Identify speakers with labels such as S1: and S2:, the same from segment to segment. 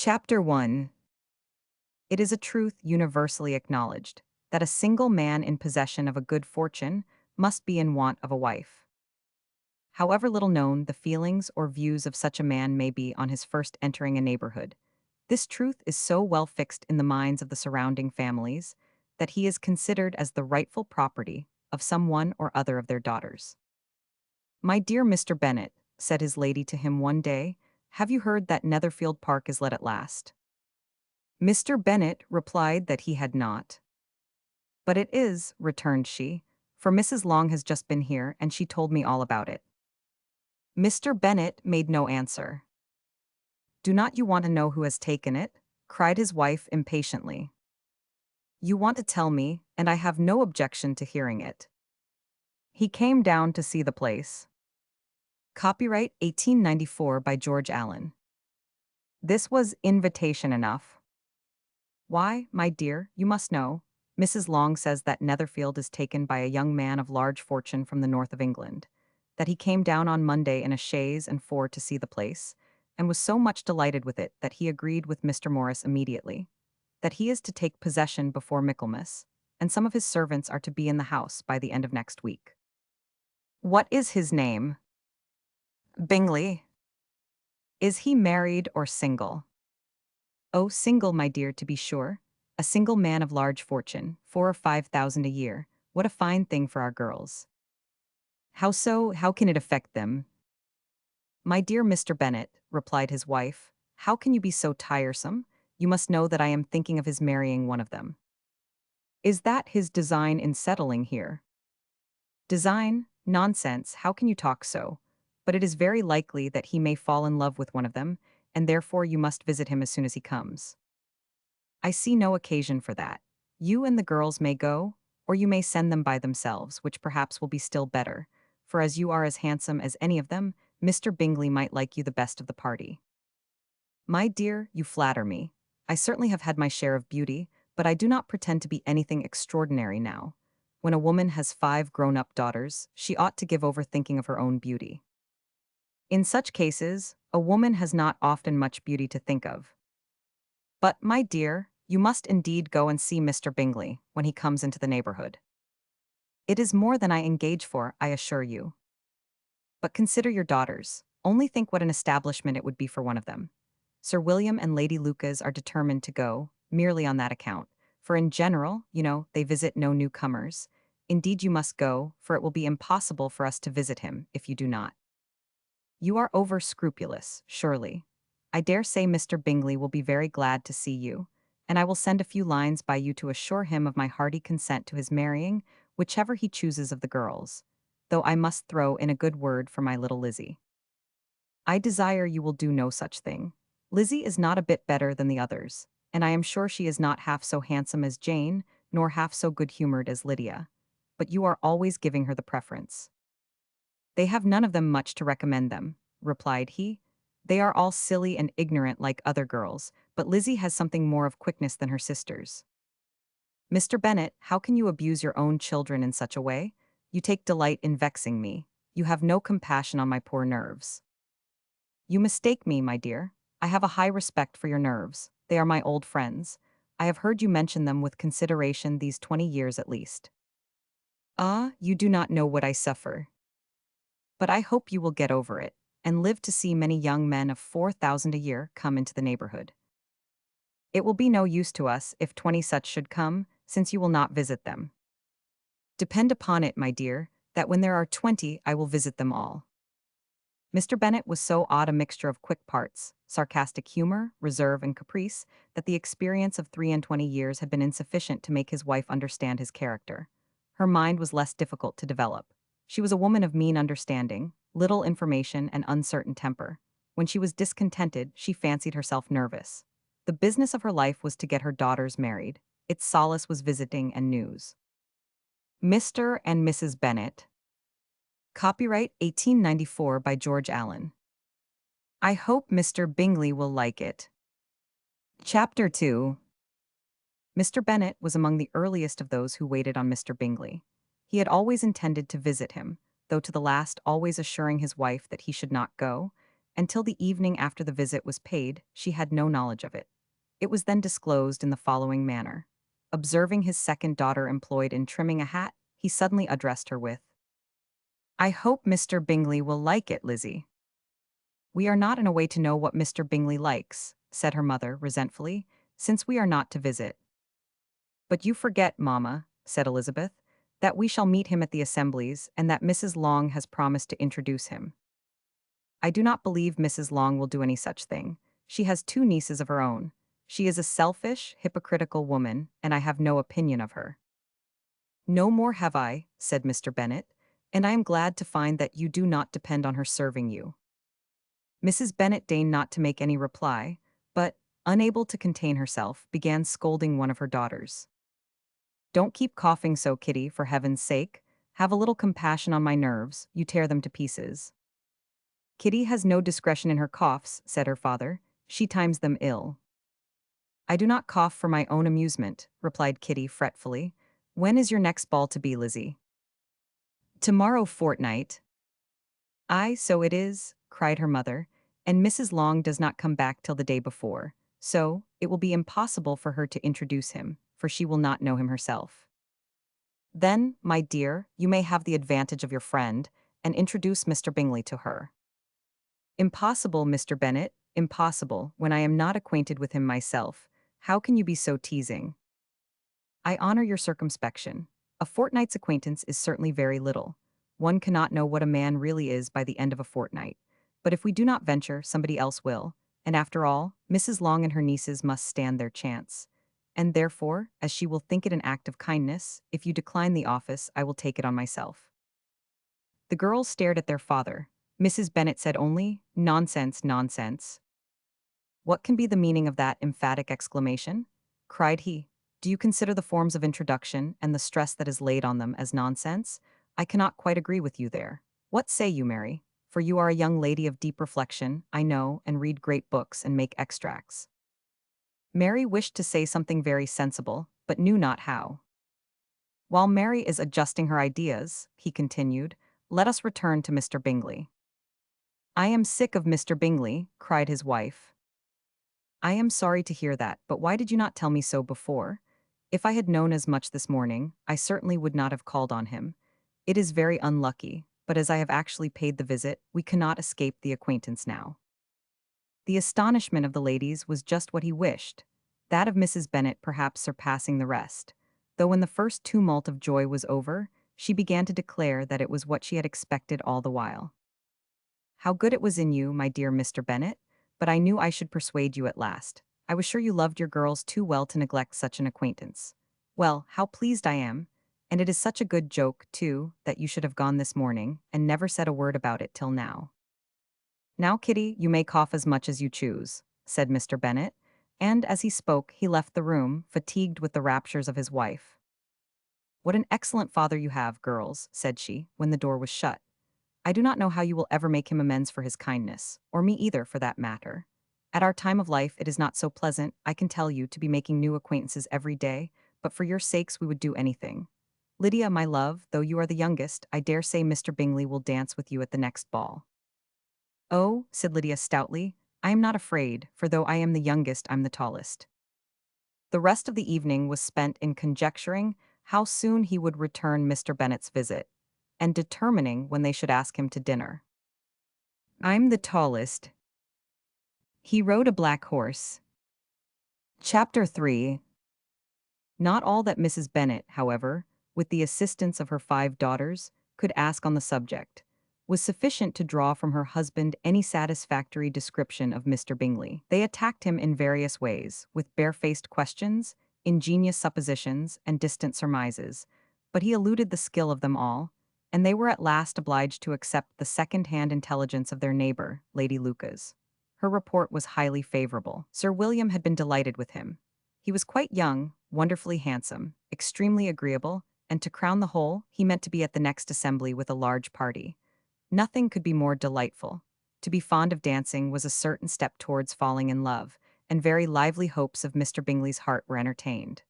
S1: Chapter 1. It is a truth universally acknowledged that a single man in possession of a good fortune must be in want of a wife. However little known the feelings or views of such a man may be on his first entering a neighborhood, this truth is so well fixed in the minds of the surrounding families that he is considered as the rightful property of some one or other of their daughters. "My dear Mr. Bennet," said his lady to him one day, "have you heard that Netherfield Park is let at last?" Mr. Bennet replied that he had not. "But it is," returned she, "for Mrs. Long has just been here, and she told me all about it." Mr. Bennet made no answer. "Do not you want to know who has taken it?" cried his wife impatiently. "You want to tell me, and I have no objection to hearing it. He came down to see the place. Copyright 1894 by George Allen. This was invitation enough. "Why, my dear, you must know. Mrs. Long says that Netherfield is taken by a young man of large fortune from the north of England, that he came down on Monday in a chaise and four to see the place, and was so much delighted with it that he agreed with Mr. Morris immediately, that he is to take possession before Michaelmas, and some of his servants are to be in the house by the end of next week." "What is his name?" "Bingley." "Is he married or single?" "Oh, single, my dear, to be sure. A single man of large fortune, 4 or 5 thousand a year. What a fine thing for our girls." "How so? How can it affect them?" "My dear Mr. Bennet," replied his wife, "how can you be so tiresome? You must know that I am thinking of his marrying one of them." "Is that his design in settling here?" "Design? Nonsense, how can you talk so? But it is very likely that he may fall in love with one of them, and therefore you must visit him as soon as he comes." "I see no occasion for that. You and the girls may go, or you may send them by themselves, which perhaps will be still better, for as you are as handsome as any of them, Mr. Bingley might like you the best of the party." "My dear, you flatter me. I certainly have had my share of beauty, but I do not pretend to be anything extraordinary now. When a woman has 5 grown-up daughters, she ought to give over thinking of her own beauty. In such cases, a woman has not often much beauty to think of. But, my dear, you must indeed go and see Mr. Bingley when he comes into the neighborhood. It is more than I engage for, I assure you. But consider your daughters. Only think what an establishment it would be for one of them. Sir William and Lady Lucas are determined to go, merely on that account, for in general, you know, they visit no newcomers. Indeed you must go, for it will be impossible for us to visit him if you do not. You are over-scrupulous, surely. I dare say Mr. Bingley will be very glad to see you, and I will send a few lines by you to assure him of my hearty consent to his marrying whichever he chooses of the girls, though I must throw in a good word for my little Lizzie. I desire you will do no such thing. Lizzie is not a bit better than the others, and I am sure she is not half so handsome as Jane, nor half so good-humored as Lydia. But you are always giving her the preference." "They have none of them much to recommend them," replied he. "They are all silly and ignorant like other girls, but Lizzie has something more of quickness than her sisters." "Mr. Bennet, how can you abuse your own children in such a way? You take delight in vexing me. You have no compassion on my poor nerves." "You mistake me, my dear. I have a high respect for your nerves. They are my old friends. I have heard you mention them with consideration these 20 years at least. Ah, you do not know what I suffer. But I hope you will get over it, and live to see many young men of 4,000 a year come into the neighborhood. It will be no use to us if 20 such should come, since you will not visit them. Depend upon it, my dear, that when there are 20 I will visit them all." Mr. Bennet was so odd a mixture of quick parts, sarcastic humor, reserve, and caprice, that the experience of 23 years had been insufficient to make his wife understand his character. Her mind was less difficult to develop. She was a woman of mean understanding, little information, and uncertain temper. When she was discontented, she fancied herself nervous. The business of her life was to get her daughters married. Its solace was visiting and news. Mr. and Mrs. Bennet. Copyright 1894 by George Allen. I hope Mr. Bingley will like it. Chapter 2. Mr. Bennet was among the earliest of those who waited on Mr. Bingley. He had always intended to visit him, though to the last always assuring his wife that he should not go, Until the evening after the visit was paid, she had no knowledge of it. It was then disclosed in the following manner. Observing his second daughter employed in trimming a hat, he suddenly addressed her with, "I hope Mr. Bingley will like it, Lizzie." "We are not in a way to know what Mr. Bingley likes," said her mother resentfully, "since we are not to visit." "But you forget, mamma," said Elizabeth, "that we shall meet him at the assemblies and that Mrs. Long has promised to introduce him." "I do not believe Mrs. Long will do any such thing. She has two nieces of her own. She is a selfish, hypocritical woman, and I have no opinion of her." "No more have I," said Mr. Bennet, "and I am glad to find that you do not depend on her serving you." Mrs. Bennet deigned not to make any reply, but, unable to contain herself, began scolding one of her daughters. "Don't keep coughing so, Kitty, for heaven's sake. Have a little compassion on my nerves, you tear them to pieces." "Kitty has no discretion in her coughs," said her father. "She times them ill." "I do not cough for my own amusement," replied Kitty fretfully. "When is your next ball to be, Lizzie?" "Tomorrow fortnight." "Aye, so it is," cried her mother, "and Mrs. Long does not come back till the day before, so it will be impossible for her to introduce him, for she will not know him herself." "Then, my dear, you may have the advantage of your friend, and introduce Mr. Bingley to her." "Impossible, Mr. Bennet, impossible, when I am not acquainted with him myself. How can you be so teasing?" "I honor your circumspection. A fortnight's acquaintance is certainly very little. One cannot know what a man really is by the end of a fortnight. But if we do not venture, somebody else will, and after all, Mrs. Long and her nieces must stand their chance. And therefore, as she will think it an act of kindness, if you decline the office, I will take it on myself." The girls stared at their father. Mrs. Bennet said only, "Nonsense, nonsense." "What can be the meaning of that emphatic exclamation?" cried he. "Do you consider the forms of introduction and the stress that is laid on them as nonsense? I cannot quite agree with you there. What say you, Mary? For you are a young lady of deep reflection, I know, and read great books and make extracts." Mary wished to say something very sensible, but knew not how. "While Mary is adjusting her ideas," he continued, "let us return to Mr. Bingley." "I am sick of Mr. Bingley," cried his wife. "I am sorry to hear that, but why did you not tell me so before? If I had known as much this morning, I certainly would not have called on him. It is very unlucky, but as I have actually paid the visit, we cannot escape the acquaintance now." The astonishment of the ladies was just what he wished, that of Mrs. Bennet perhaps surpassing the rest, though when the first tumult of joy was over, she began to declare that it was what she had expected all the while. "How good it was in you, my dear Mr. Bennet, but I knew I should persuade you at last. I was sure you loved your girls too well to neglect such an acquaintance. Well, how pleased I am, and it is such a good joke, too, that you should have gone this morning, and never said a word about it till now." "Now, Kitty, you may cough as much as you choose," said Mr. Bennet, and as he spoke he left the room, fatigued with the raptures of his wife. "What an excellent father you have, girls," said she, when the door was shut. "I do not know how you will ever make him amends for his kindness, or me either, for that matter. At our time of life it is not so pleasant, I can tell you, to be making new acquaintances every day, but for your sakes we would do anything. Lydia, my love, though you are the youngest, I dare say Mr. Bingley will dance with you at the next ball." "Oh," said Lydia stoutly, "I am not afraid, for though I am the youngest, I'm the tallest." The rest of the evening was spent in conjecturing how soon he would return Mr. Bennet's visit, and determining when they should ask him to dinner. "I'm the tallest." He rode a black horse. Chapter 3. Not all that Mrs. Bennet, however, with the assistance of her 5 daughters, could ask on the subject, was sufficient to draw from her husband any satisfactory description of Mr. Bingley. They attacked him in various ways, with barefaced questions, ingenious suppositions, and distant surmises, but he eluded the skill of them all, and they were at last obliged to accept the second-hand intelligence of their neighbour, Lady Lucas. Her report was highly favourable. Sir William had been delighted with him. He was quite young, wonderfully handsome, extremely agreeable, and to crown the whole, he meant to be at the next assembly with a large party. Nothing could be more delightful. To be fond of dancing was a certain step towards falling in love, and very lively hopes of Mr. Bingley's heart were entertained.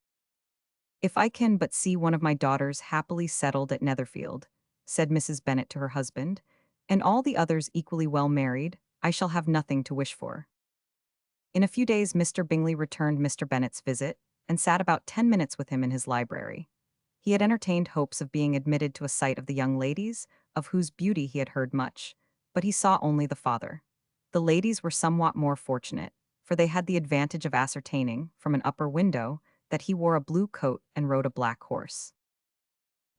S1: "If I can but see one of my daughters happily settled at Netherfield," said Mrs. Bennet to her husband, "and all the others equally well married, I shall have nothing to wish for. In a few days, Mr. Bingley returned Mr. Bennet's visit and sat about 10 minutes with him in his library. He had entertained hopes of being admitted to a sight of the young ladies, of whose beauty he had heard much, but he saw only the father. The ladies were somewhat more fortunate, for they had the advantage of ascertaining, from an upper window, that he wore a blue coat and rode a black horse.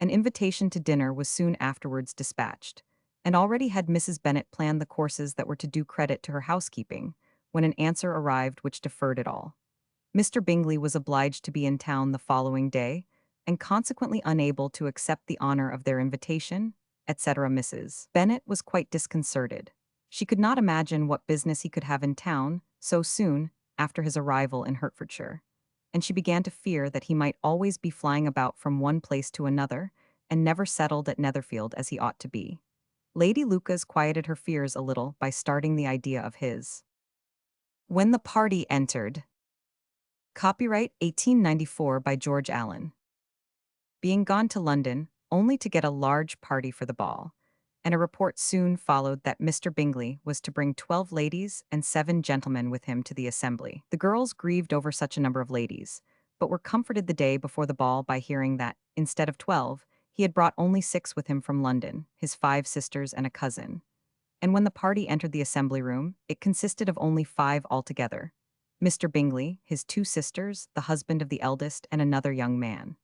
S1: An invitation to dinner was soon afterwards dispatched, and already had Mrs. Bennet planned the courses that were to do credit to her housekeeping, when an answer arrived which deferred it all. Mr. Bingley was obliged to be in town the following day, and consequently unable to accept the honor of their invitation, etc. Mrs. Bennet was quite disconcerted. She could not imagine what business he could have in town so soon after his arrival in Hertfordshire, and she began to fear that he might always be flying about from one place to another, and never settled at Netherfield as he ought to be. Lady Lucas quieted her fears a little by starting the idea of his. When the party entered. Copyright 1894 by George Allen. Being gone to London, only to get a large party for the ball, and a report soon followed that Mr. Bingley was to bring 12 ladies and 7 gentlemen with him to the assembly. The girls grieved over such a number of ladies, but were comforted the day before the ball by hearing that, instead of 12, he had brought only 6 with him from London, his 5 sisters and a cousin. And when the party entered the assembly room, it consisted of only 5 altogether: Mr. Bingley, his 2 sisters, the husband of the eldest, and another young man.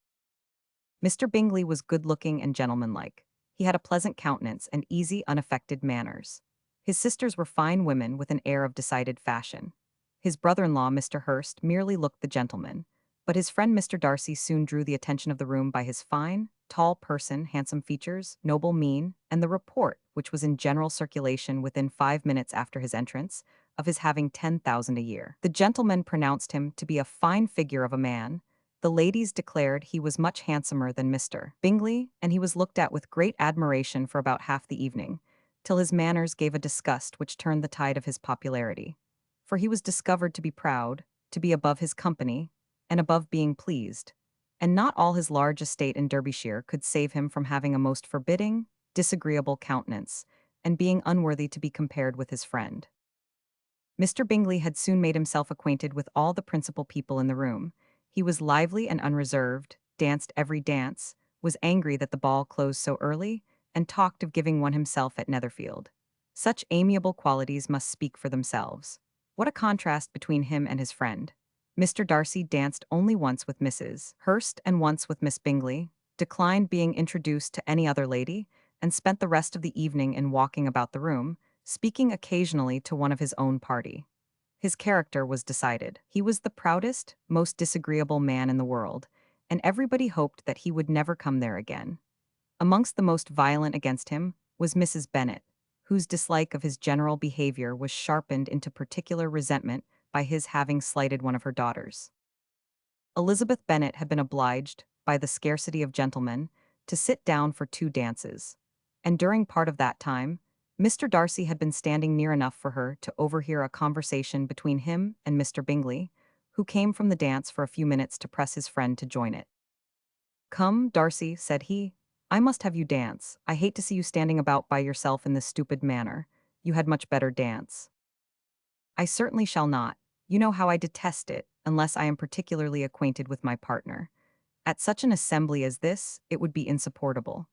S1: Mr. Bingley was good-looking and gentlemanlike. He had a pleasant countenance and easy, unaffected manners. His sisters were fine women with an air of decided fashion. His brother-in-law, Mr. Hurst, merely looked the gentleman, but his friend Mr. Darcy soon drew the attention of the room by his fine, tall person, handsome features, noble mien, and the report, which was in general circulation within 5 minutes after his entrance, of his having 10,000 a year. The gentlemen pronounced him to be a fine figure of a man. The ladies declared he was much handsomer than Mr. Bingley, and he was looked at with great admiration for about half the evening, till his manners gave a disgust which turned the tide of his popularity. For he was discovered to be proud, to be above his company, and above being pleased, and not all his large estate in Derbyshire could save him from having a most forbidding, disagreeable countenance, and being unworthy to be compared with his friend. Mr. Bingley had soon made himself acquainted with all the principal people in the room. He was lively and unreserved, danced every dance, was angry that the ball closed so early, and talked of giving one himself at Netherfield. Such amiable qualities must speak for themselves. What a contrast between him and his friend! Mr. Darcy danced only once with Mrs. Hurst and once with Miss Bingley, declined being introduced to any other lady, and spent the rest of the evening in walking about the room, speaking occasionally to one of his own party. His character was decided. He was the proudest, most disagreeable man in the world, and everybody hoped that he would never come there again. Amongst the most violent against him was Mrs. Bennet, whose dislike of his general behavior was sharpened into particular resentment by his having slighted one of her daughters. Elizabeth Bennet had been obliged, by the scarcity of gentlemen, to sit down for 2 dances, and during part of that time, Mr. Darcy had been standing near enough for her to overhear a conversation between him and Mr. Bingley, who came from the dance for a few minutes to press his friend to join it. "Come, Darcy," said he, "I must have you dance. I hate to see you standing about by yourself in this stupid manner. You had much better dance." "I certainly shall not. You know how I detest it, unless I am particularly acquainted with my partner. At such an assembly as this, it would be insupportable.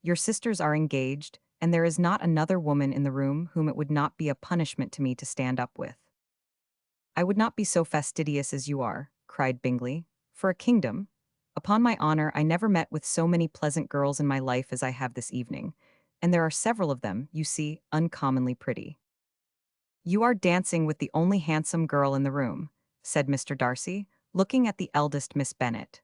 S1: Your sisters are engaged, and there is not another woman in the room whom it would not be a punishment to me to stand up with." "I would not be so fastidious as you are," cried Bingley, "for a kingdom. Upon my honor, I never met with so many pleasant girls in my life as I have this evening, and there are several of them, you see, uncommonly pretty." "You are dancing with the only handsome girl in the room," said Mr. Darcy, looking at the eldest Miss Bennet.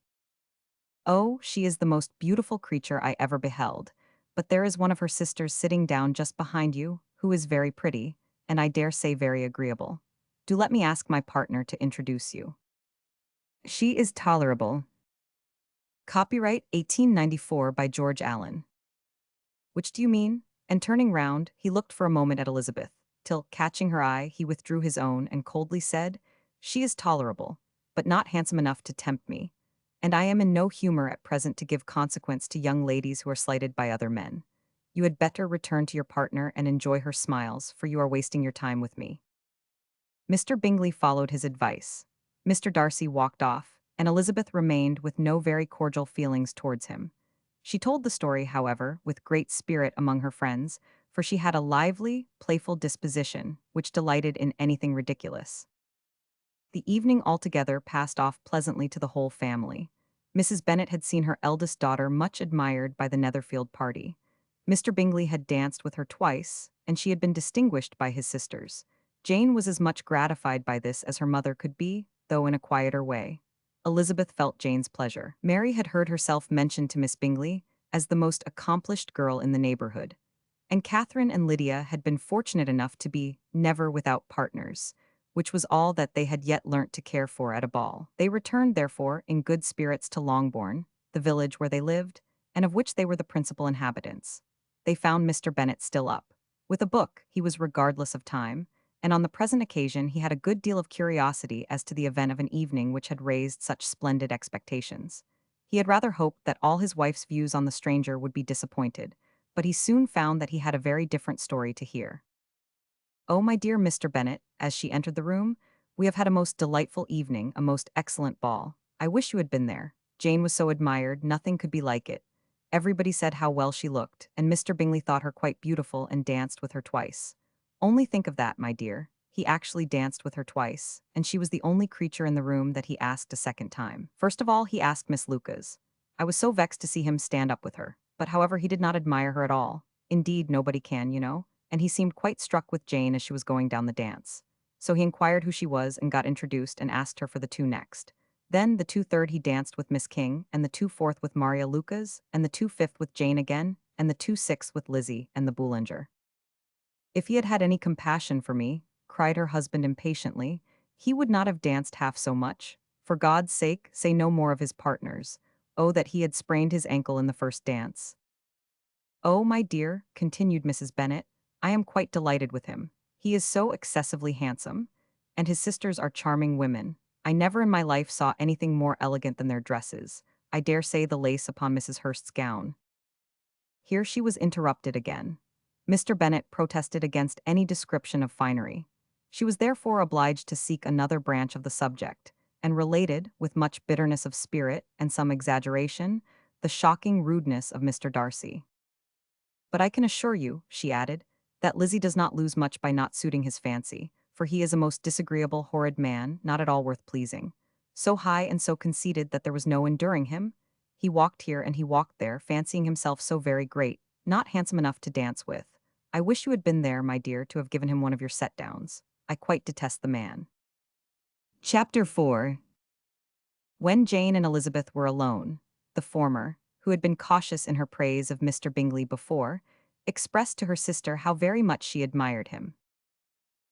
S1: "Oh, she is the most beautiful creature I ever beheld, but there is one of her sisters sitting down just behind you, who is very pretty, and I dare say very agreeable. Do let me ask my partner to introduce you." "She is tolerable." Copyright 1894 by George Allen. "Which do you mean?" And turning round, he looked for a moment at Elizabeth, till, catching her eye, he withdrew his own and coldly said, "She is tolerable, but not handsome enough to tempt me, and I am in no humor at present to give consequence to young ladies who are slighted by other men. You had better return to your partner and enjoy her smiles, for you are wasting your time with me." Mr. Bingley followed his advice. Mr. Darcy walked off, and Elizabeth remained with no very cordial feelings towards him. She told the story, however, with great spirit among her friends, for she had a lively, playful disposition, which delighted in anything ridiculous. The evening altogether passed off pleasantly to the whole family. Mrs. Bennet had seen her eldest daughter much admired by the Netherfield party. Mr. Bingley had danced with her twice, and she had been distinguished by his sisters. Jane was as much gratified by this as her mother could be, though in a quieter way. Elizabeth felt Jane's pleasure. Mary had heard herself mentioned to Miss Bingley as the most accomplished girl in the neighbourhood, and Catherine and Lydia had been fortunate enough to be never without partners, which was all that they had yet learnt to care for at a ball. They returned, therefore, in good spirits to Longbourn, the village where they lived, and of which they were the principal inhabitants. They found Mr. Bennet still up. With a book, he was regardless of time, and on the present occasion he had a good deal of curiosity as to the event of an evening which had raised such splendid expectations. He had rather hoped that all his wife's views on the stranger would be disappointed, but he soon found that he had a very different story to hear. "Oh, my dear Mr. Bennet," as she entered the room, "we have had a most delightful evening, a most excellent ball. I wish you had been there. Jane was so admired, nothing could be like it. Everybody said how well she looked, and Mr. Bingley thought her quite beautiful and danced with her twice. Only think of that, my dear. He actually danced with her twice, and she was the only creature in the room that he asked a second time. First of all, he asked Miss Lucas. I was so vexed to see him stand up with her, but however he did not admire her at all. Indeed, nobody can, you know, and he seemed quite struck with Jane as she was going down the dance. So he inquired who she was and got introduced and asked her for the two next. Then the 2/3 he danced with Miss King, and the 2/4 with Maria Lucas, and the 2/5 with Jane again, and the 2/6 with Lizzie and the Boulanger. If he had had any compassion for me," cried her husband impatiently, "he would not have danced half so much. For God's sake, say no more of his partners. Oh, that he had sprained his ankle in the first dance." "Oh, my dear," continued Mrs. Bennet, "I am quite delighted with him. He is so excessively handsome, and his sisters are charming women. I never in my life saw anything more elegant than their dresses. I dare say the lace upon Mrs. Hurst's gown—" Here she was interrupted again. Mr. Bennet protested against any description of finery. She was therefore obliged to seek another branch of the subject, and related, with much bitterness of spirit and some exaggeration, the shocking rudeness of Mr. Darcy. "But I can assure you," she added, "that Lizzie does not lose much by not suiting his fancy, for he is a most disagreeable, horrid man, not at all worth pleasing. So high and so conceited that there was no enduring him. He walked here and he walked there, fancying himself so very great, not handsome enough to dance with. I wish you had been there, my dear, to have given him one of your set-downs. I quite detest the man." Chapter 4. When Jane and Elizabeth were alone, the former, who had been cautious in her praise of Mr. Bingley before, expressed to her sister how very much she admired him.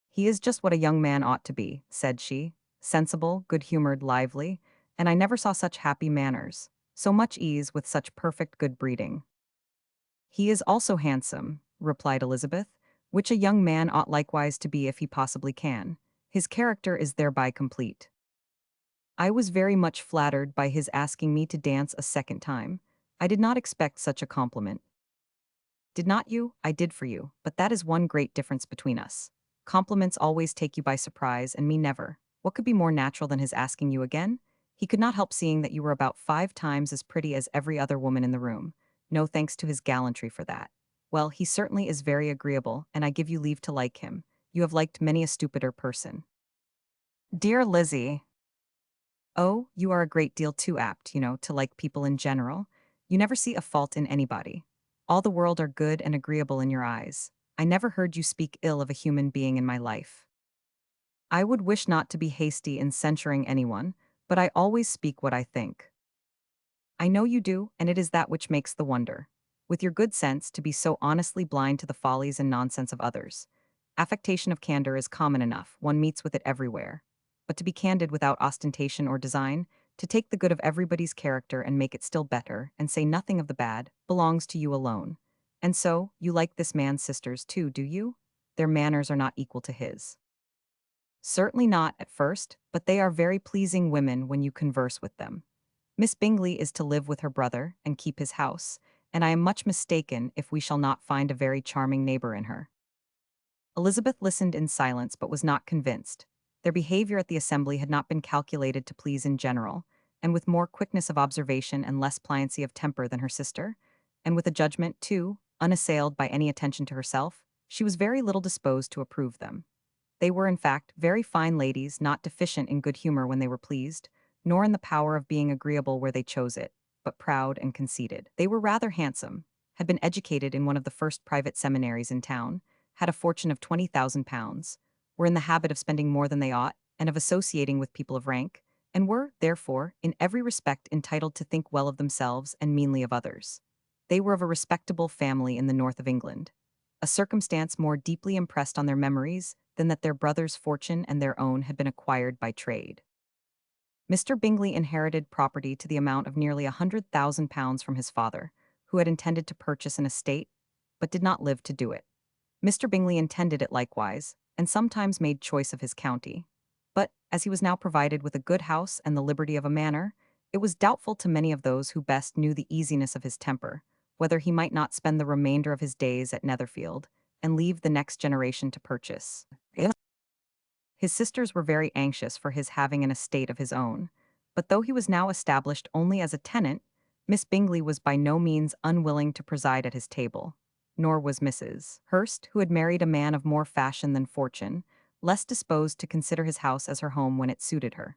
S1: "He is just what a young man ought to be," said she, "sensible, good-humoured, lively, and I never saw such happy manners, so much ease with such perfect good breeding." "He is also handsome," replied Elizabeth, "which a young man ought likewise to be if he possibly can. His character is thereby complete. I was very much flattered by his asking me to dance a second time. I did not expect such a compliment." "Did not you? I did for you, but that is one great difference between us. Compliments always take you by surprise, and me never. What could be more natural than his asking you again? He could not help seeing that you were about 5 times as pretty as every other woman in the room. No thanks to his gallantry for that. Well, he certainly is very agreeable, and I give you leave to like him. You have liked many a stupider person." "Dear Lizzie." "Oh, you are a great deal too apt, you know, to like people in general. You never see a fault in anybody. All the world are good and agreeable in your eyes. I never heard you speak ill of a human being in my life." "I would wish not to be hasty in censuring anyone, but I always speak what I think." "I know you do, and it is that which makes the wonder. With your good sense, to be so honestly blind to the follies and nonsense of others. Affectation of candor is common enough, one meets with it everywhere. But to be candid without ostentation or design, to take the good of everybody's character and make it still better, and say nothing of the bad, belongs to you alone. And so, you like this man's sisters too, do you? Their manners are not equal to his." "Certainly not at first, but they are very pleasing women when you converse with them. Miss Bingley is to live with her brother and keep his house, and I am much mistaken if we shall not find a very charming neighbor in her." Elizabeth listened in silence but was not convinced. Their behavior at the assembly had not been calculated to please in general, and with more quickness of observation and less pliancy of temper than her sister, and with a judgment, too, unassailed by any attention to herself, she was very little disposed to approve them. They were, in fact, very fine ladies, not deficient in good humor when they were pleased, nor in the power of being agreeable where they chose it, but proud and conceited. They were rather handsome, had been educated in one of the first private seminaries in town, had a fortune of £20,000, were in the habit of spending more than they ought, and of associating with people of rank, and were, therefore, in every respect entitled to think well of themselves and meanly of others. They were of a respectable family in the north of England, a circumstance more deeply impressed on their memories than that their brother's fortune and their own had been acquired by trade. Mr. Bingley inherited property to the amount of nearly £100,000 from his father, who had intended to purchase an estate, but did not live to do it. Mr. Bingley intended it likewise, and sometimes made choice of his county. But, as he was now provided with a good house and the liberty of a manor, it was doubtful to many of those who best knew the easiness of his temper, whether he might not spend the remainder of his days at Netherfield, and leave the next generation to purchase. His sisters were very anxious for his having an estate of his own, but though he was now established only as a tenant, Miss Bingley was by no means unwilling to preside at his table, nor was Mrs. Hurst, who had married a man of more fashion than fortune, less disposed to consider his house as her home when it suited her.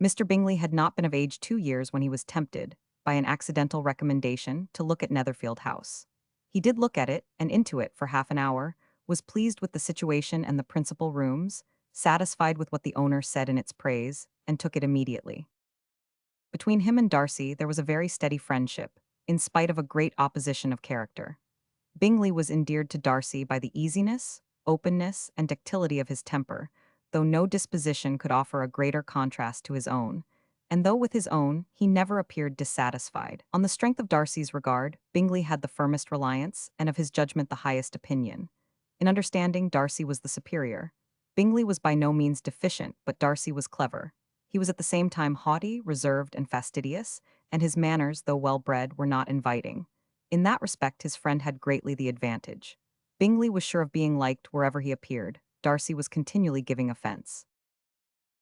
S1: Mr. Bingley had not been of age 2 years when he was tempted, by an accidental recommendation, to look at Netherfield House. He did look at it, and into it, for half an hour, was pleased with the situation and the principal rooms, satisfied with what the owner said in its praise, and took it immediately. Between him and Darcy there was a very steady friendship, in spite of a great opposition of character. Bingley was endeared to Darcy by the easiness, openness, and ductility of his temper, though no disposition could offer a greater contrast to his own, and though with his own he never appeared dissatisfied. On the strength of Darcy's regard, Bingley had the firmest reliance, and of his judgment the highest opinion. In understanding, Darcy was the superior. Bingley was by no means deficient, but Darcy was clever. He was at the same time haughty, reserved, and fastidious, and his manners, though well-bred, were not inviting. In that respect his friend had greatly the advantage. Bingley was sure of being liked wherever he appeared. Darcy was continually giving offence.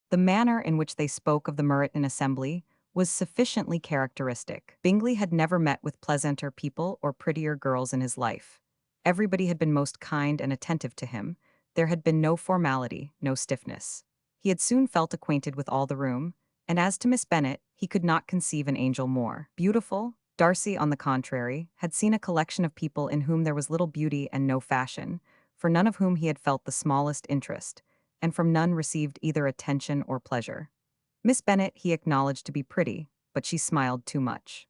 S1: The manner in which they spoke of the Meryton assembly was sufficiently characteristic. Bingley had never met with pleasanter people or prettier girls in his life. Everybody had been most kind and attentive to him. There had been no formality, no stiffness. He had soon felt acquainted with all the room, and as to Miss Bennet, he could not conceive an angel more beautiful. Darcy, on the contrary, had seen a collection of people in whom there was little beauty and no fashion, for none of whom he had felt the smallest interest, and from none received either attention or pleasure. Miss Bennet he acknowledged to be pretty, but she smiled too much.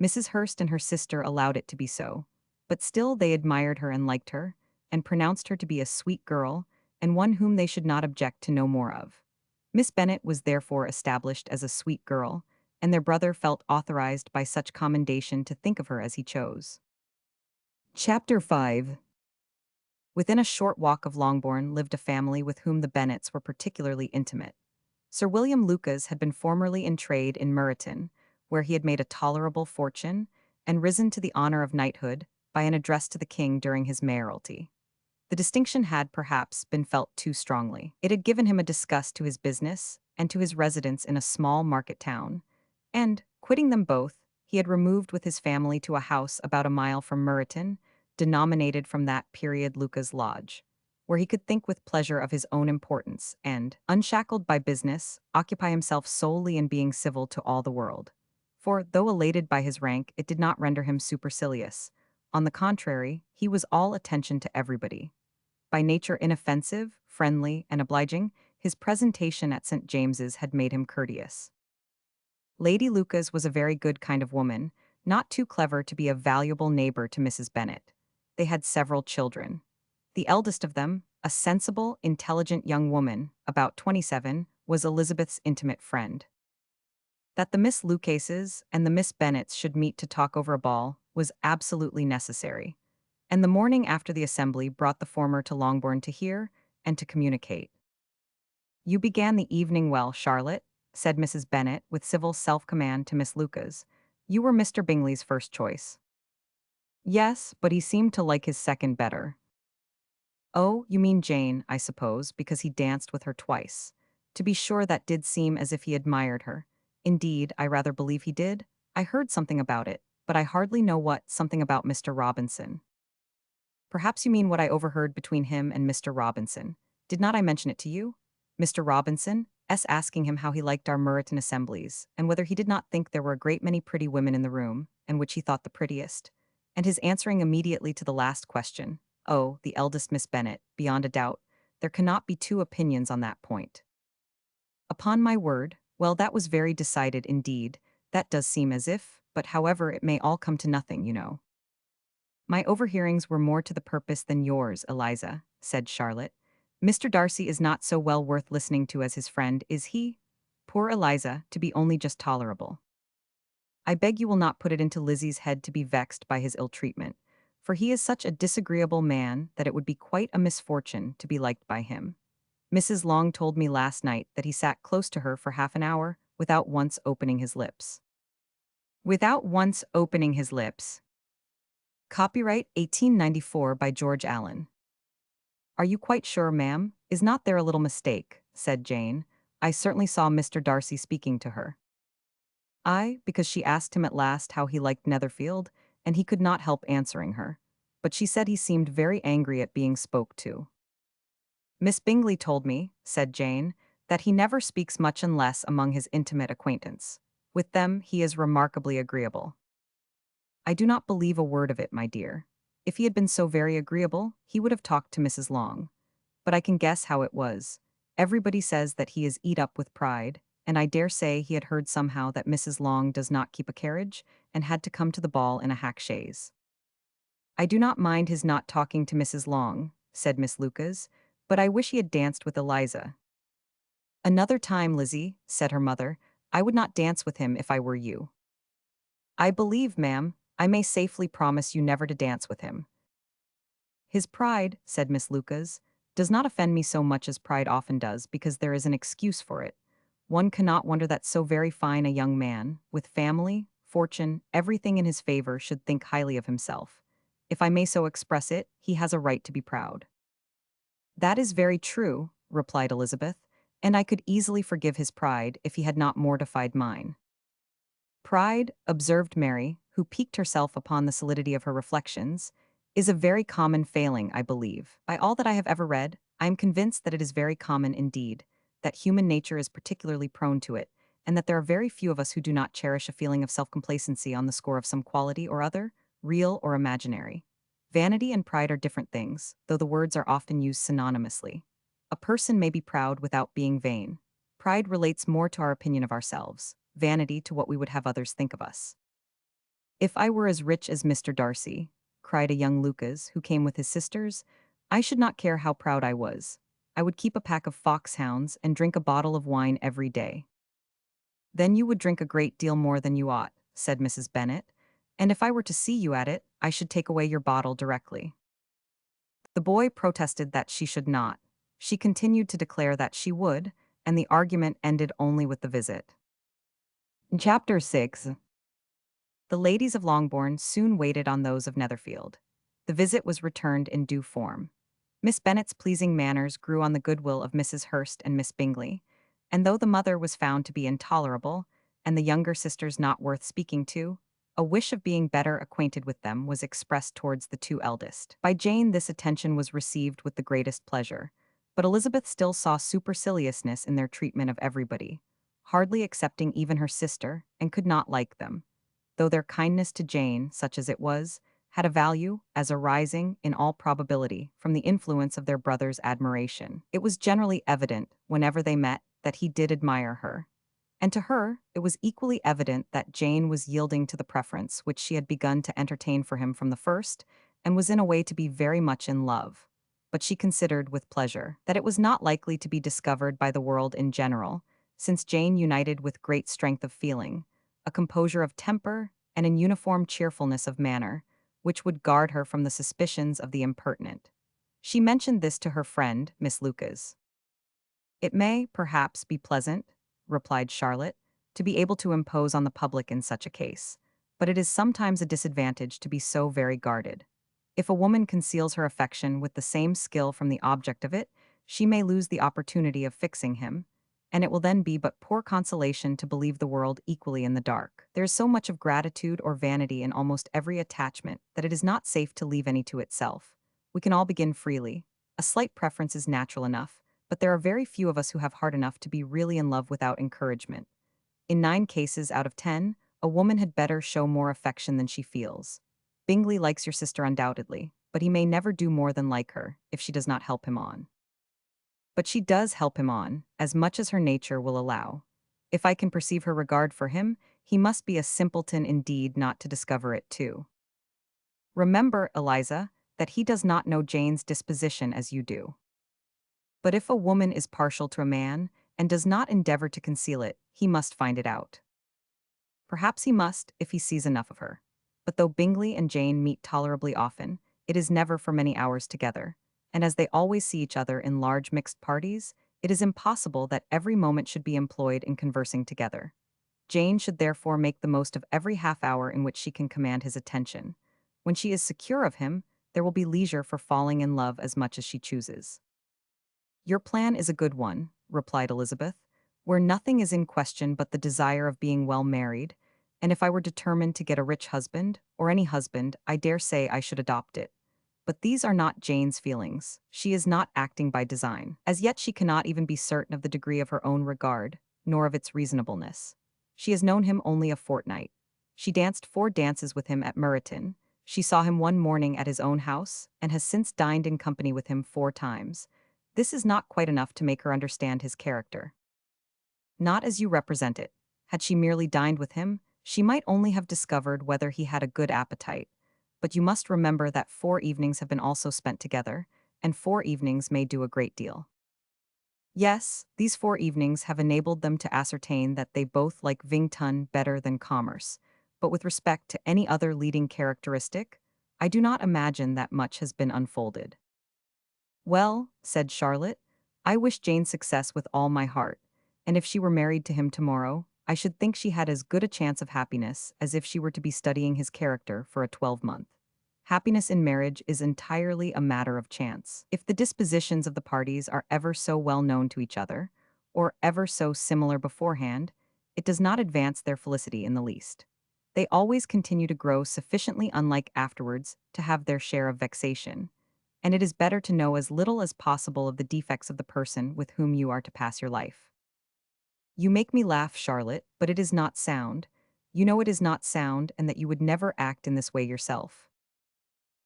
S1: Mrs. Hurst and her sister allowed it to be so, but still they admired her and liked her, and pronounced her to be a sweet girl, and one whom they should not object to know more of. Miss Bennet was therefore established as a sweet girl, and their brother felt authorized by such commendation to think of her as he chose. Chapter 5. Within a short walk of Longbourn lived a family with whom the Bennets were particularly intimate. Sir William Lucas had been formerly in trade in Meryton, where he had made a tolerable fortune, and risen to the honour of knighthood by an address to the king during his mayoralty. The distinction had, perhaps, been felt too strongly. It had given him a disgust to his business and to his residence in a small market town, and, quitting them both, he had removed with his family to a house about a mile from Meryton, denominated from that period Lucas Lodge, where he could think with pleasure of his own importance and, unshackled by business, occupy himself solely in being civil to all the world. For, though elated by his rank, it did not render him supercilious. On the contrary, he was all attention to everybody. By nature inoffensive, friendly, and obliging, his presentation at St. James's had made him courteous. Lady Lucas was a very good kind of woman, not too clever to be a valuable neighbor to Mrs. Bennet. They had several children. The eldest of them, a sensible, intelligent young woman, about 27, was Elizabeth's intimate friend. That the Miss Lucases and the Miss Bennets should meet to talk over a ball was absolutely necessary, and the morning after the assembly brought the former to Longbourn to hear and to communicate. "You began the evening well, Charlotte," said Mrs. Bennet with civil self-command to Miss Lucas. "You were Mr. Bingley's first choice." Yes, but he seemed to like his second better. Oh, you mean Jane, I suppose, because he danced with her twice. To be sure, that did seem as if he admired her. Indeed, I rather believe he did. I heard something about it, but I hardly know what, something about Mr. Robinson. Perhaps you mean what I overheard between him and Mr. Robinson. Did not I mention it to you? Mr. Robinson, asking him how he liked our Muriton assemblies, and whether he did not think there were a great many pretty women in the room, and which he thought the prettiest. And his answering immediately to the last question, oh, the eldest Miss Bennet, beyond a doubt. There cannot be two opinions on that point. Upon my word, well, that was very decided indeed. That does seem as if, but however, it may all come to nothing, you know. My overhearings were more to the purpose than yours, Eliza, said Charlotte. Mr. Darcy is not so well worth listening to as his friend, is he? Poor Eliza, to be only just tolerable. I beg you will not put it into Lizzie's head to be vexed by his ill treatment, for he is such a disagreeable man that it would be quite a misfortune to be liked by him. Mrs. Long told me last night that he sat close to her for half an hour without once opening his lips. Without once opening his lips. Copyright 1894 by George Allen. Are you quite sure, ma'am? Is not there a little mistake? Said Jane. I certainly saw Mr. Darcy speaking to her. Because she asked him at last how he liked Netherfield, and he could not help answering her. But she said he seemed very angry at being spoke to. Miss Bingley told me, said Jane, that he never speaks much unless among his intimate acquaintance. With them he is remarkably agreeable. I do not believe a word of it, my dear. If he had been so very agreeable, he would have talked to Mrs. Long. But I can guess how it was. Everybody says that he is eat up with pride, and I dare say he had heard somehow that Mrs. Long does not keep a carriage, and had to come to the ball in a hack chaise. I do not mind his not talking to Mrs. Long, said Miss Lucas, but I wish he had danced with Eliza. Another time, Lizzie, said her mother, I would not dance with him if I were you. I believe, ma'am, I may safely promise you never to dance with him. His pride, said Miss Lucas, does not offend me so much as pride often does, because there is an excuse for it. One cannot wonder that so very fine a young man, with family, fortune, everything in his favor, should think highly of himself. If I may so express it, he has a right to be proud. That is very true, replied Elizabeth, and I could easily forgive his pride if he had not mortified mine. Pride, observed Mary, who piqued herself upon the solidity of her reflections, is a very common failing, I believe. By all that I have ever read, I am convinced that it is very common indeed, that human nature is particularly prone to it, and that there are very few of us who do not cherish a feeling of self-complacency on the score of some quality or other, real or imaginary. Vanity and pride are different things, though the words are often used synonymously. A person may be proud without being vain. Pride relates more to our opinion of ourselves, vanity to what we would have others think of us. If I were as rich as Mr. Darcy, cried a young Lucas, who came with his sisters, I should not care how proud I was. I would keep a pack of foxhounds and drink a bottle of wine every day. Then you would drink a great deal more than you ought, said Mrs. Bennet, and if I were to see you at it, I should take away your bottle directly. The boy protested that she should not. She continued to declare that she would, and the argument ended only with the visit. Chapter 6. The ladies of Longbourn soon waited on those of Netherfield. The visit was returned in due form. Miss Bennet's pleasing manners grew on the goodwill of Mrs. Hurst and Miss Bingley, and though the mother was found to be intolerable, and the younger sisters not worth speaking to, a wish of being better acquainted with them was expressed towards the two eldest. By Jane this attention was received with the greatest pleasure, but Elizabeth still saw superciliousness in their treatment of everybody, hardly excepting even her sister, and could not like them, though their kindness to Jane, such as it was, had a value, as arising, in all probability, from the influence of their brother's admiration. It was generally evident, whenever they met, that he did admire her. And to her, it was equally evident that Jane was yielding to the preference which she had begun to entertain for him from the first, and was in a way to be very much in love. But she considered, with pleasure, that it was not likely to be discovered by the world in general, since Jane united with great strength of feeling, a composure of temper, and an uniform cheerfulness of manner, which would guard her from the suspicions of the impertinent. She mentioned this to her friend, Miss Lucas. It may, perhaps, be pleasant, replied Charlotte, to be able to impose on the public in such a case. but it is sometimes a disadvantage to be so very guarded. If a woman conceals her affection with the same skill from the object of it, she may lose the opportunity of fixing him, and it will then be but poor consolation to believe the world equally in the dark. There is so much of gratitude or vanity in almost every attachment that it is not safe to leave any to itself. We can all begin freely. A slight preference is natural enough, but there are very few of us who have heart enough to be really in love without encouragement. In 9 cases out of 10, a woman had better show more affection than she feels. Bingley likes your sister undoubtedly, but he may never do more than like her if she does not help him on. But she does help him on, as much as her nature will allow. If I can perceive her regard for him, he must be a simpleton indeed not to discover it too. Remember, Eliza, that he does not know Jane's disposition as you do. But if a woman is partial to a man, and does not endeavor to conceal it, he must find it out. Perhaps he must, if he sees enough of her. But though Bingley and Jane meet tolerably often, it is never for many hours together, and as they always see each other in large mixed parties, it is impossible that every moment should be employed in conversing together. Jane should therefore make the most of every half hour in which she can command his attention. When she is secure of him, there will be leisure for falling in love as much as she chooses. Your plan is a good one, replied Elizabeth, where nothing is in question but the desire of being well married, and if I were determined to get a rich husband, or any husband, I dare say I should adopt it. But these are not Jane's feelings. She is not acting by design. As yet she cannot even be certain of the degree of her own regard, nor of its reasonableness. She has known him only a fortnight. She danced 4 dances with him at Meryton. She saw him one morning at his own house, and has since dined in company with him 4 times. This is not quite enough to make her understand his character. Not as you represent it. Had she merely dined with him, she might only have discovered whether he had a good appetite. But you must remember that 4 evenings have been also spent together, and 4 evenings may do a great deal. Yes, these 4 evenings have enabled them to ascertain that they both like Vington better than commerce, but with respect to any other leading characteristic, I do not imagine that much has been unfolded. Well, said Charlotte, I wish Jane success with all my heart, and if she were married to him tomorrow, I should think she had as good a chance of happiness as if she were to be studying his character for a 12-month. Happiness in marriage is entirely a matter of chance. If the dispositions of the parties are ever so well known to each other, or ever so similar beforehand, it does not advance their felicity in the least. They always continue to grow sufficiently unlike afterwards to have their share of vexation, and it is better to know as little as possible of the defects of the person with whom you are to pass your life. You make me laugh, Charlotte, but it is not sound. You know it is not sound, and that you would never act in this way yourself.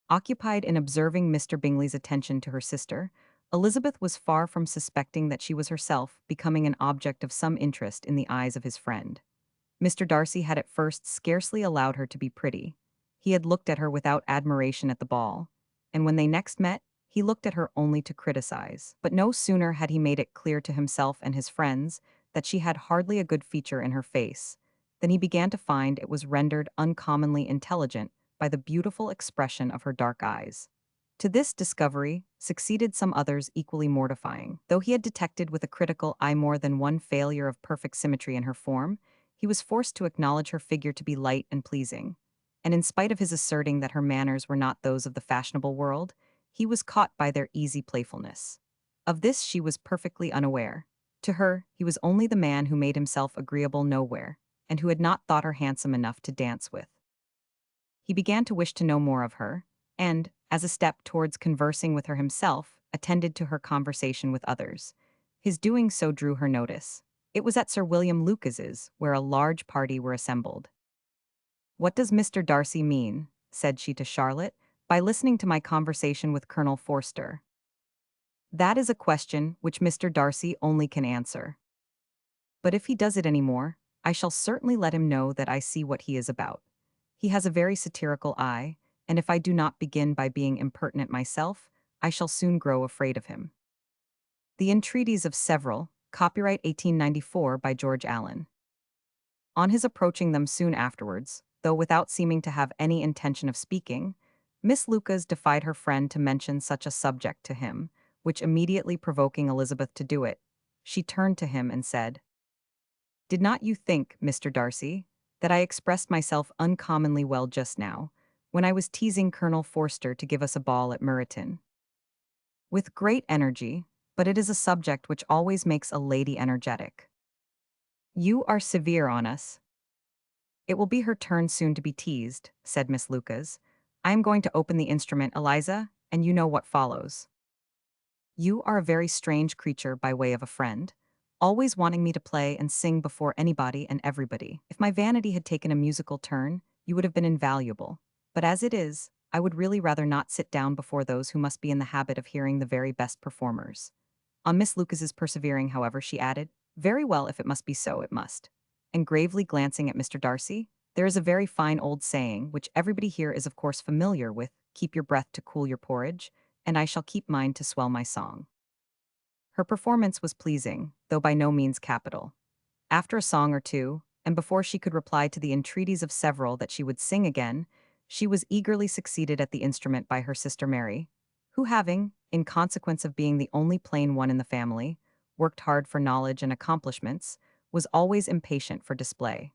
S1: Occupied in observing Mr. Bingley's attention to her sister, Elizabeth was far from suspecting that she was herself becoming an object of some interest in the eyes of his friend. Mr. Darcy had at first scarcely allowed her to be pretty. He had looked at her without admiration at the ball, and when they next met, he looked at her only to criticize. But no sooner had he made it clear to himself and his friends that she had hardly a good feature in her face, than he began to find it was rendered uncommonly intelligent by the beautiful expression of her dark eyes. To this discovery succeeded some others equally mortifying. Though he had detected with a critical eye more than one failure of perfect symmetry in her form, he was forced to acknowledge her figure to be light and pleasing, and in spite of his asserting that her manners were not those of the fashionable world, he was caught by their easy playfulness. Of this she was perfectly unaware. To her, he was only the man who made himself agreeable nowhere, and who had not thought her handsome enough to dance with. He began to wish to know more of her, and, as a step towards conversing with her himself, attended to her conversation with others. His doing so drew her notice. It was at Sir William Lucas's, where a large party were assembled. "What does Mr. Darcy mean," said she to Charlotte, "by listening to my conversation with Colonel Forster?" "That is a question which Mr. Darcy only can answer. But if he does it any more, I shall certainly let him know that I see what he is about. He has a very satirical eye, and if I do not begin by being impertinent myself, I shall soon grow afraid of him." The Entreaties of Several, copyright 1894 by George Allen. On his approaching them soon afterwards, though without seeming to have any intention of speaking, Miss Lucas defied her friend to mention such a subject to him, which immediately provoking Elizabeth to do it, she turned to him and said, "Did not you think, Mr. Darcy, that I expressed myself uncommonly well just now, when I was teasing Colonel Forster to give us a ball at Meryton. With great energy, but it is a subject which always makes a lady energetic. You are severe on us. It will be her turn soon to be teased, said Miss Lucas. I am going to open the instrument, Eliza, and you know what follows. You are a very strange creature by way of a friend, always wanting me to play and sing before anybody and everybody. If my vanity had taken a musical turn, you would have been invaluable. But as it is, I would really rather not sit down before those who must be in the habit of hearing the very best performers. On Miss Lucas's persevering, however, she added, very well, if it must be so, it must. And gravely glancing at Mr. Darcy, there is a very fine old saying, which everybody here is of course familiar with, keep your breath to cool your porridge, and I shall keep mine to swell my song. Her performance was pleasing, though by no means capital. After a song or two, and before she could reply to the entreaties of several that she would sing again, she was eagerly succeeded at the instrument by her sister Mary, who having, in consequence of being the only plain one in the family, worked hard for knowledge and accomplishments, was always impatient for display.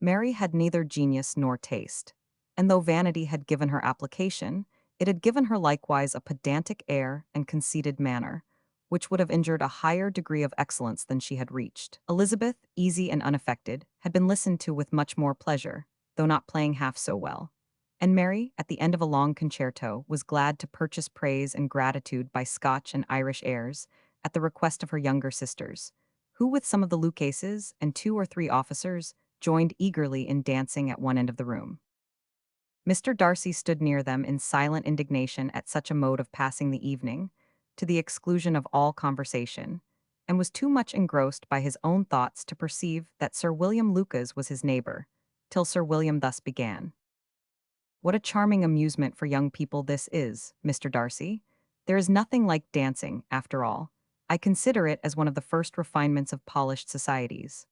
S1: Mary had neither genius nor taste, and though vanity had given her application, it had given her likewise a pedantic air and conceited manner, which would have injured a higher degree of excellence than she had reached. Elizabeth, easy and unaffected, had been listened to with much more pleasure, though not playing half so well. And Mary, at the end of a long concerto, was glad to purchase praise and gratitude by Scotch and Irish airs, at the request of her younger sisters, who, with some of the Lucases and 2 or 3 officers, joined eagerly in dancing at one end of the room. Mr. Darcy stood near them in silent indignation at such a mode of passing the evening, to the exclusion of all conversation, and was too much engrossed by his own thoughts to perceive that Sir William Lucas was his neighbor, till Sir William thus began. What a charming amusement for young people this is, Mr. Darcy. There is nothing like dancing, after all. I consider it as one of the first refinements of polished societies.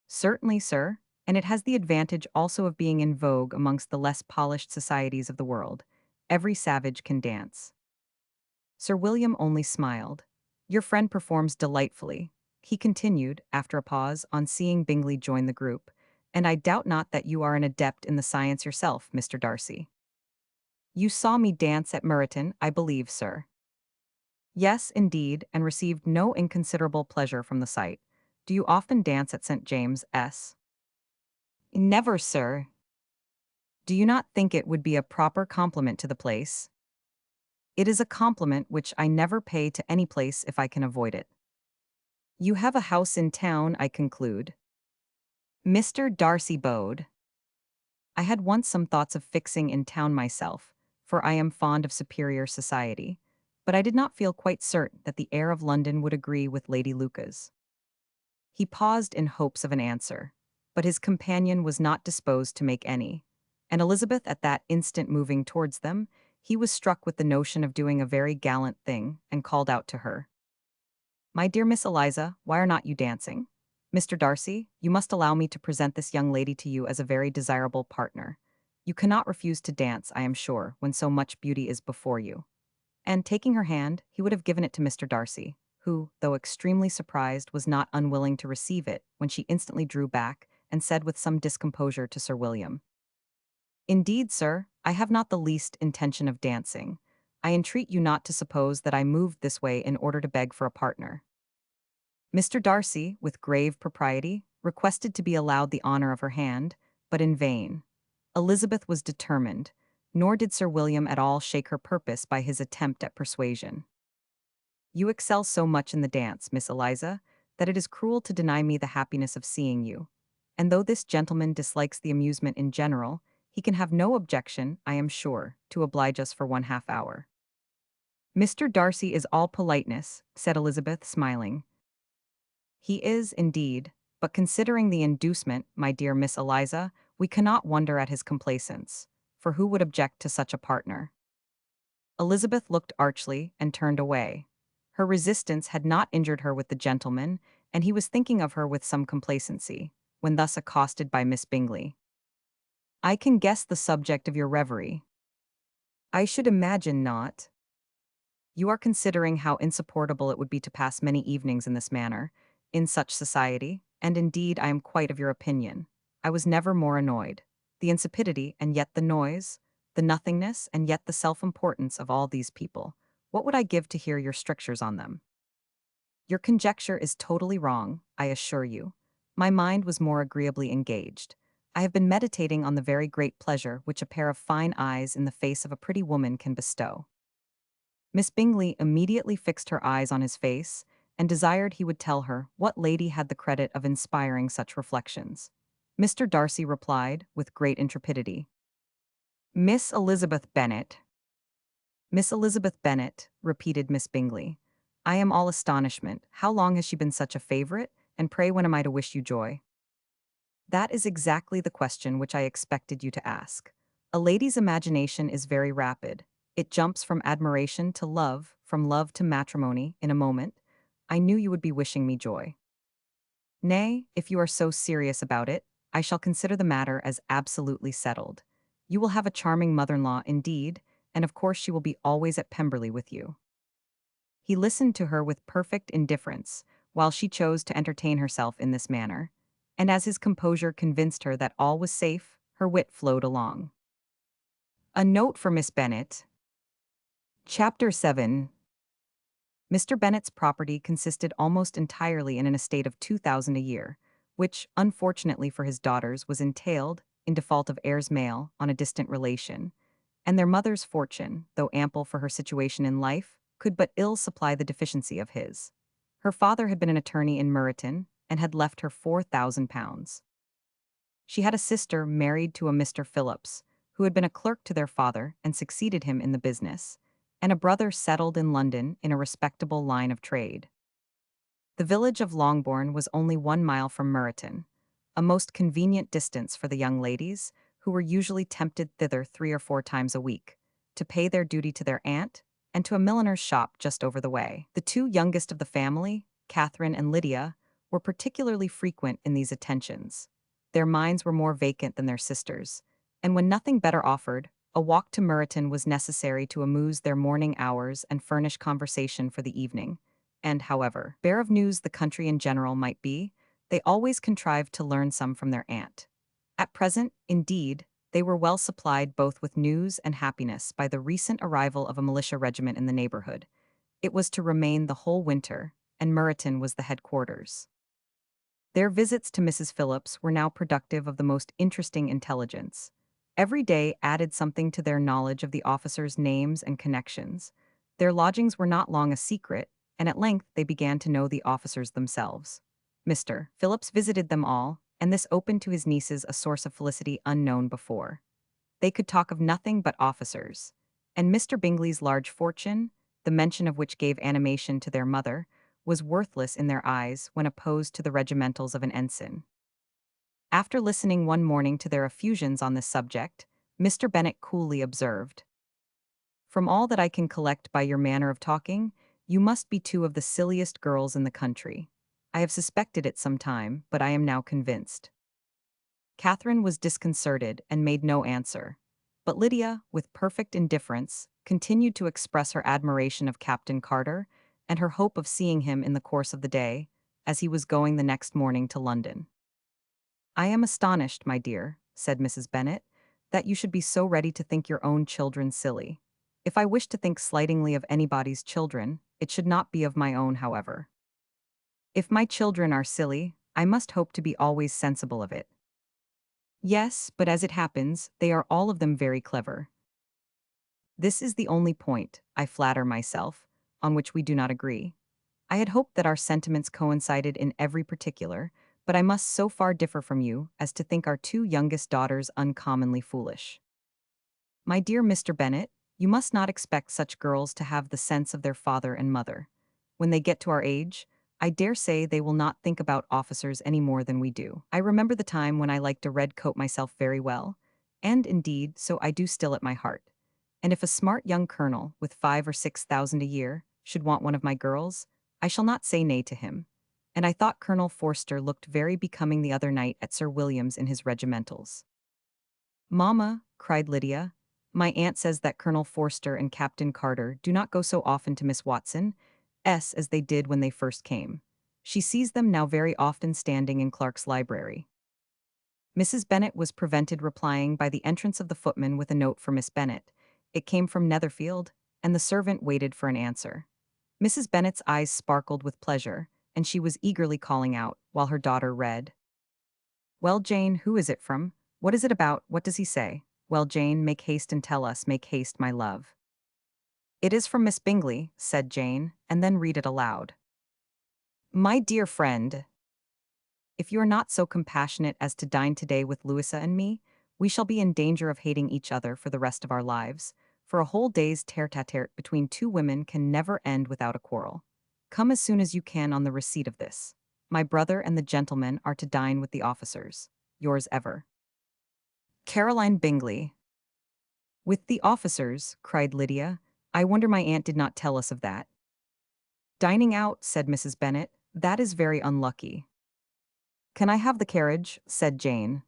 S1: Certainly, sir, and it has the advantage also of being in vogue amongst the less polished societies of the world. Every savage can dance. Sir William only smiled. Your friend performs delightfully, he continued, after a pause, on seeing Bingley join the group, and I doubt not that you are an adept in the science yourself, Mr. Darcy. You saw me dance at Meryton, I believe, sir. Yes, indeed, and received no inconsiderable pleasure from the sight. Do you often dance at St. James's? Never, sir. Do you not think it would be a proper compliment to the place? It is a compliment which I never pay to any place if I can avoid it. You have a house in town, I conclude. Mr. Darcy bowed. I had once some thoughts of fixing in town myself, for I am fond of superior society, but I did not feel quite certain that the air of London would agree with Lady Lucas. He paused in hopes of an answer, but his companion was not disposed to make any, and Elizabeth at that instant moving towards them, he was struck with the notion of doing a very gallant thing, and called out to her, my dear Miss Eliza, why are not you dancing? Mr. Darcy, you must allow me to present this young lady to you as a very desirable partner. You cannot refuse to dance, I am sure, when so much beauty is before you. And taking her hand, he would have given it to Mr. Darcy, who, though extremely surprised, was not unwilling to receive it, when she instantly drew back, and said with some discomposure to Sir William, indeed, sir, I have not the least intention of dancing. I entreat you not to suppose that I moved this way in order to beg for a partner. Mr. Darcy, with grave propriety, requested to be allowed the honor of her hand, but in vain. Elizabeth was determined, nor did Sir William at all shake her purpose by his attempt at persuasion. You excel so much in the dance, Miss Eliza, that it is cruel to deny me the happiness of seeing you. And though this gentleman dislikes the amusement in general, he can have no objection, I am sure, to oblige us for 1/2 hour. Mr. Darcy is all politeness, said Elizabeth, smiling. He is, indeed, but considering the inducement, my dear Miss Eliza, we cannot wonder at his complaisance, for who would object to such a partner? Elizabeth looked archly and turned away. Her resistance had not injured her with the gentleman, and he was thinking of her with some complacency, when thus accosted by Miss Bingley. I can guess the subject of your reverie. I should imagine not. You are considering how insupportable it would be to pass many evenings in this manner, in such society, and indeed I am quite of your opinion. I was never more annoyed. The insipidity and yet the noise, the nothingness and yet the self-importance of all these people. What would I give to hear your strictures on them? Your conjecture is totally wrong, I assure you. My mind was more agreeably engaged. I have been meditating on the very great pleasure which a pair of fine eyes in the face of a pretty woman can bestow. Miss Bingley immediately fixed her eyes on his face, and desired he would tell her what lady had the credit of inspiring such reflections. Mr. Darcy replied, with great intrepidity, Miss Elizabeth Bennet. Miss Elizabeth Bennet, repeated Miss Bingley. I am all astonishment. How long has she been such a favorite? And pray when am I to wish you joy? That is exactly the question which I expected you to ask. A lady's imagination is very rapid. It jumps from admiration to love, from love to matrimony, in a moment. I knew you would be wishing me joy. Nay, if you are so serious about it, I shall consider the matter as absolutely settled. You will have a charming mother-in-law indeed, and of course she will be always at Pemberley with you. He listened to her with perfect indifference, while she chose to entertain herself in this manner, and as his composure convinced her that all was safe, her wit flowed along. A note for Miss Bennet. Chapter 7. Mr. Bennet's property consisted almost entirely in an estate of 2,000 a year, which, unfortunately for his daughters, was entailed, in default of heirs male, on a distant relation, and their mother's fortune, though ample for her situation in life, could but ill supply the deficiency of his. Her father had been an attorney in Meryton, and had left her £4,000. She had a sister married to a Mr. Phillips, who had been a clerk to their father and succeeded him in the business, and a brother settled in London in a respectable line of trade. The village of Longbourn was only 1 mile from Meryton, a most convenient distance for the young ladies, who were usually tempted thither 3 or 4 times a week, to pay their duty to their aunt, and to a milliner's shop just over the way. The two youngest of the family, Catherine and Lydia, were particularly frequent in these attentions. Their minds were more vacant than their sisters', and when nothing better offered, a walk to Meryton was necessary to amuse their morning hours and furnish conversation for the evening. And, however bare of news the country in general might be, they always contrived to learn some from their aunt. At present, indeed, they were well supplied both with news and happiness by the recent arrival of a militia regiment in the neighborhood. It was to remain the whole winter, and Meryton was the headquarters. Their visits to Mrs. Phillips were now productive of the most interesting intelligence. Every day added something to their knowledge of the officers' names and connections. Their lodgings were not long a secret, and at length they began to know the officers themselves. Mr. Phillips visited them all, and this opened to his nieces a source of felicity unknown before. They could talk of nothing but officers, and Mr. Bingley's large fortune, the mention of which gave animation to their mother, was worthless in their eyes when opposed to the regimentals of an ensign. After listening one morning to their effusions on this subject, Mr. Bennet coolly observed, From all that I can collect by your manner of talking, you must be two of the silliest girls in the country. I have suspected it some time, but I am now convinced. Catherine was disconcerted and made no answer, but Lydia, with perfect indifference, continued to express her admiration of Captain Carter and her hope of seeing him in the course of the day, as he was going the next morning to London. I am astonished, my dear, said Mrs. Bennet, that you should be so ready to think your own children silly. If I wish to think slightingly of anybody's children, it should not be of my own, however. If my children are silly, I must hope to be always sensible of it. Yes, but as it happens, they are all of them very clever. This is the only point, I flatter myself, on which we do not agree. I had hoped that our sentiments coincided in every particular, but I must so far differ from you as to think our two youngest daughters uncommonly foolish. My dear Mr. Bennet, you must not expect such girls to have the sense of their father and mother. When they get to our age, I dare say they will not think about officers any more than we do. I remember the time when I liked a red coat myself very well, and indeed, so I do still at my heart. And if a smart young colonel, with 5 or 6 thousand a year, should want one of my girls, I shall not say nay to him. And I thought Colonel Forster looked very becoming the other night at Sir William's in his regimentals. Mamma, cried Lydia, my aunt says that Colonel Forster and Captain Carter do not go so often to Miss Watson's as they did when they first came. She sees them now very often standing in Clark's library. Mrs. Bennet was prevented replying by the entrance of the footman with a note for Miss Bennet. It came from Netherfield, and the servant waited for an answer. Mrs. Bennet's eyes sparkled with pleasure, and she was eagerly calling out, while her daughter read. "Well, Jane, who is it from? What is it about? What does he say? Well, Jane, make haste and tell us, make haste, my love." "It is from Miss Bingley," said Jane, and then read it aloud. "My dear friend, if you are not so compassionate as to dine today with Louisa and me, we shall be in danger of hating each other for the rest of our lives, for a whole day's tete-a-tete between two women can never end without a quarrel. Come as soon as you can on the receipt of this. My brother and the gentlemen are to dine with the officers. Yours ever, Caroline Bingley." "With the officers," cried Lydia. "I wonder my aunt did not tell us of that." "Dining out," said Mrs. Bennet. "That is very unlucky." "Can I have the carriage?" said Jane.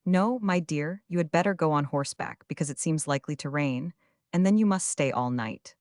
S1: "No, my dear, you had better go on horseback, because it seems likely to rain, and then you must stay all night."